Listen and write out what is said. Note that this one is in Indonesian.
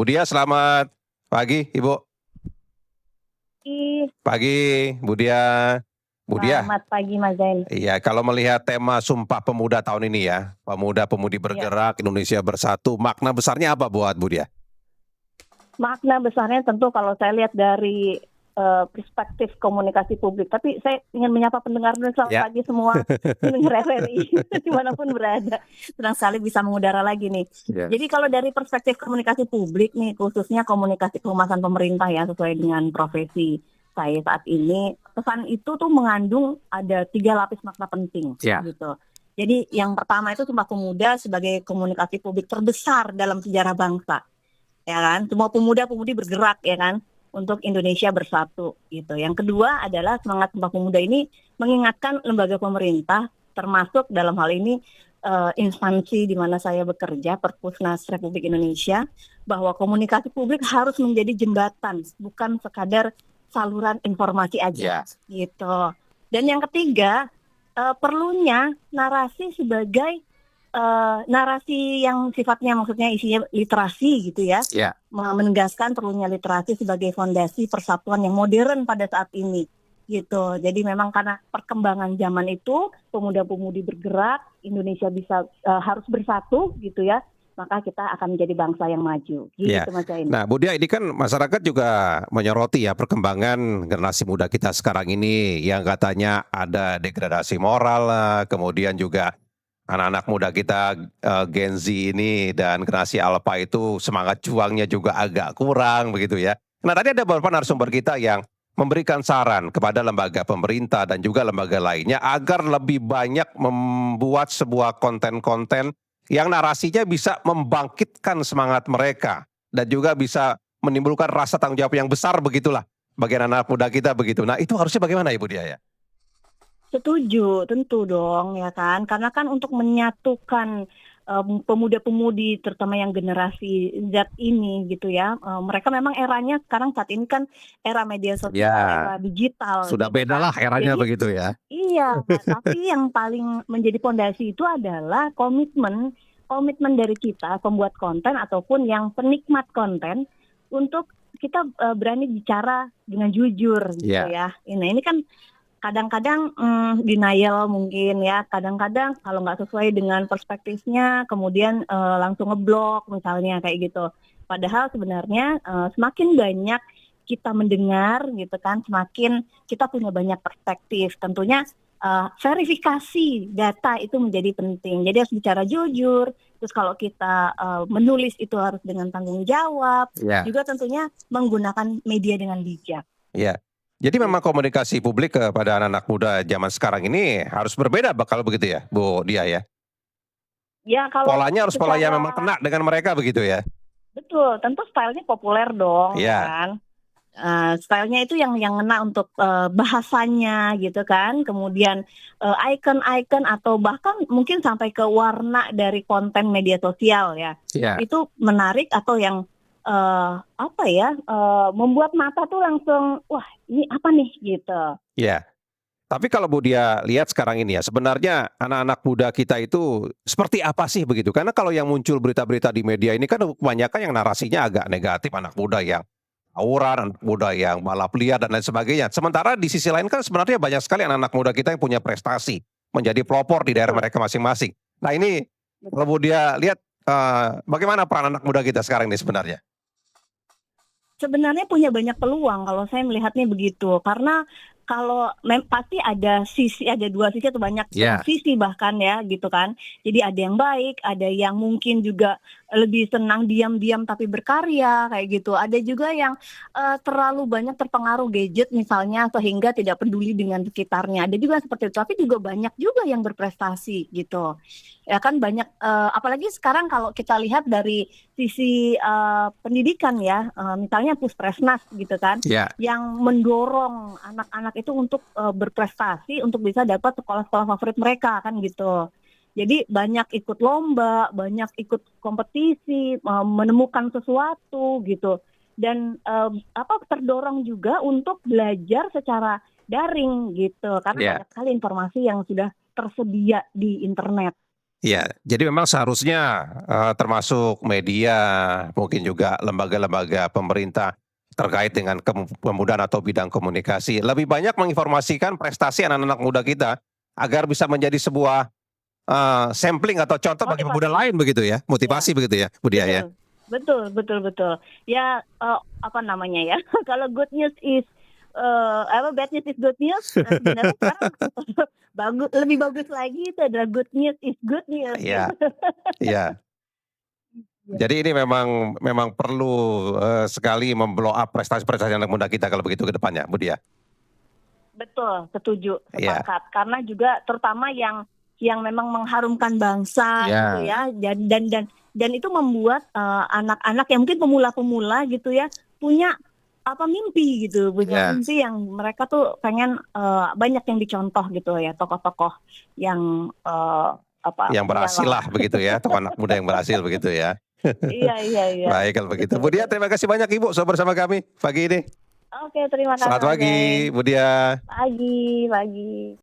Budia, selamat pagi, Ibu. Pagi. Pagi, Budia. Budia. Selamat pagi, Mas Zain. Iya, kalau melihat tema Sumpah Pemuda tahun ini ya, Pemuda-Pemudi Bergerak, Indonesia Bersatu, makna besarnya apa buat Budia? Makna besarnya tentu kalau saya lihat dari perspektif komunikasi publik. Tapi saya ingin menyapa pendengar dulu, selamat pagi semua pendengar RRI dimanapun berada. Senang sekali bisa mengudara lagi nih. Jadi kalau dari perspektif komunikasi publik nih, khususnya komunikasi kehumasan pemerintah ya, sesuai dengan profesi saya saat ini, pesan itu tuh mengandung ada 3 lapis makna penting gitu. Jadi yang pertama itu Sumpah Pemuda sebagai komunikasi publik terbesar dalam sejarah bangsa. Ya kan, semua pemuda-pemudi bergerak ya kan untuk Indonesia bersatu gitu. Yang kedua adalah semangat Sumpah Pemuda ini mengingatkan lembaga pemerintah, termasuk dalam hal ini instansi di mana saya bekerja, Perpusnas Republik Indonesia, bahwa komunikasi publik harus menjadi jembatan, bukan sekadar saluran informasi aja gitu. Dan yang ketiga, perlunya narasi sebagai narasi yang sifatnya maksudnya isinya literasi gitu ya, menegaskan perlunya literasi sebagai fondasi persatuan yang modern pada saat ini gitu. Jadi memang karena perkembangan zaman itu pemuda-pemudi bergerak, Indonesia bisa harus bersatu gitu ya, maka kita akan menjadi bangsa yang maju gitu Mas Zain. Nah Budia, ini kan masyarakat juga menyoroti ya perkembangan generasi muda kita sekarang ini yang katanya ada degradasi moral lah, kemudian juga anak-anak muda kita Gen Z ini dan generasi Alpha itu semangat juangnya juga agak kurang begitu ya. Nah tadi ada beberapa narasumber kita yang memberikan saran kepada lembaga pemerintah dan juga lembaga lainnya agar lebih banyak membuat sebuah konten-konten yang narasinya bisa membangkitkan semangat mereka dan juga bisa menimbulkan rasa tanggung jawab yang besar begitulah bagi anak muda kita begitu. Nah itu harusnya bagaimana Ibu Dia ya? Setuju, tentu dong ya kan, karena kan untuk menyatukan pemuda-pemudi terutama yang generasi Z ini gitu ya, mereka memang eranya sekarang saat ini kan era media sosial, era digital. Sudah gitu beda kan. lah eranya Jadi, begitu ya. Iya, tapi yang paling menjadi fondasi itu adalah komitmen dari kita pembuat konten ataupun yang penikmat konten untuk kita berani bicara dengan jujur gitu ya. Nah ini kan kadang-kadang denial mungkin ya, kadang-kadang kalau nggak sesuai dengan perspektifnya kemudian langsung ngeblok misalnya kayak gitu. Padahal sebenarnya semakin banyak kita mendengar gitu kan, semakin kita punya banyak perspektif. Tentunya verifikasi data itu menjadi penting. Jadi harus bicara jujur. Terus kalau kita menulis itu harus dengan tanggung jawab. Juga tentunya menggunakan media dengan bijak. Iya. Jadi memang komunikasi publik kepada anak-anak muda zaman sekarang ini harus berbeda bakal begitu ya, Bu Dia ya? Ya kalau polanya harus pola yang memang kena dengan mereka begitu ya? Betul, tentu stylenya populer dong, kan. Stylenya itu yang ngena untuk bahasanya gitu kan. Kemudian icon-icon atau bahkan mungkin sampai ke warna dari konten media sosial ya. Itu menarik atau yang membuat mata tuh langsung wah ini apa nih gitu. Iya. Tapi kalau Bu Dia lihat sekarang ini ya, sebenarnya anak-anak muda kita itu seperti apa sih begitu? Karena kalau yang muncul berita-berita di media ini kan kebanyakan yang narasinya agak negatif, anak muda yang tawuran, anak muda yang balap liar dan lain sebagainya. Sementara di sisi lain kan sebenarnya banyak sekali anak-anak muda kita yang punya prestasi, menjadi pelopor di daerah mereka masing-masing. Nah ini kalau Bu Dia lihat bagaimana peran anak muda kita sekarang ini sebenarnya? Sebenarnya punya banyak peluang kalau saya melihatnya begitu, karena kalau pasti ada dua sisi atau banyak sisi bahkan ya gitu kan. Jadi ada yang baik, ada yang mungkin juga lebih senang diam-diam tapi berkarya kayak gitu. Ada juga yang terlalu banyak terpengaruh gadget misalnya sehingga tidak peduli dengan sekitarnya. Ada juga seperti itu, tapi juga banyak juga yang berprestasi gitu. Ya kan banyak apalagi sekarang kalau kita lihat dari sisi pendidikan ya, misalnya Puspresnas gitu kan, yang mendorong anak-anak itu untuk berprestasi untuk bisa dapat sekolah-sekolah favorit mereka kan gitu. Jadi banyak ikut lomba, banyak ikut kompetisi, menemukan sesuatu gitu. Dan terdorong juga untuk belajar secara daring gitu, karena banyak sekali informasi yang sudah tersedia di internet. Ya, jadi memang seharusnya termasuk media, mungkin juga lembaga-lembaga pemerintah terkait dengan pemudahan atau bidang komunikasi, lebih banyak menginformasikan prestasi anak-anak muda kita agar bisa menjadi sebuah sampling atau contoh bagi pemuda Motivasi. lain begitu ya, Ya, motivasi begitu ya, Bu Diah ya? betul. Betul betul betul. Ya, apa namanya ya, kalau good news is bad news is good news, sebenarnya sekarang lebih bagus lagi itu adalah good news is good news gitu. Iya, iya. Iya. Jadi ini memang memang perlu, sekali blow up prestasi-prestasi anak muda kita kalau begitu ke depannya, Bu Diah? Betul, setuju, Iya, sepakat. Karena juga terutama yang memang mengharumkan bangsa gitu iya, ya, dan itu membuat anak-anak yang mungkin pemula-pemula gitu ya punya apa mimpi gitu, punya iya. mimpi yang mereka tuh pengen banyak yang dicontoh gitu ya, tokoh-tokoh yang apa Yang berhasil punya. lah begitu ya, tokoh anak muda yang berhasil begitu ya. Iya iya iya, Baik kalau begitu. betul Bu Diah betul. terima kasih banyak Ibu sudah bersama kami pagi ini. Oke, terima kasih Selamat Mas pagi Zain. Bu Diah. Pagi pagi.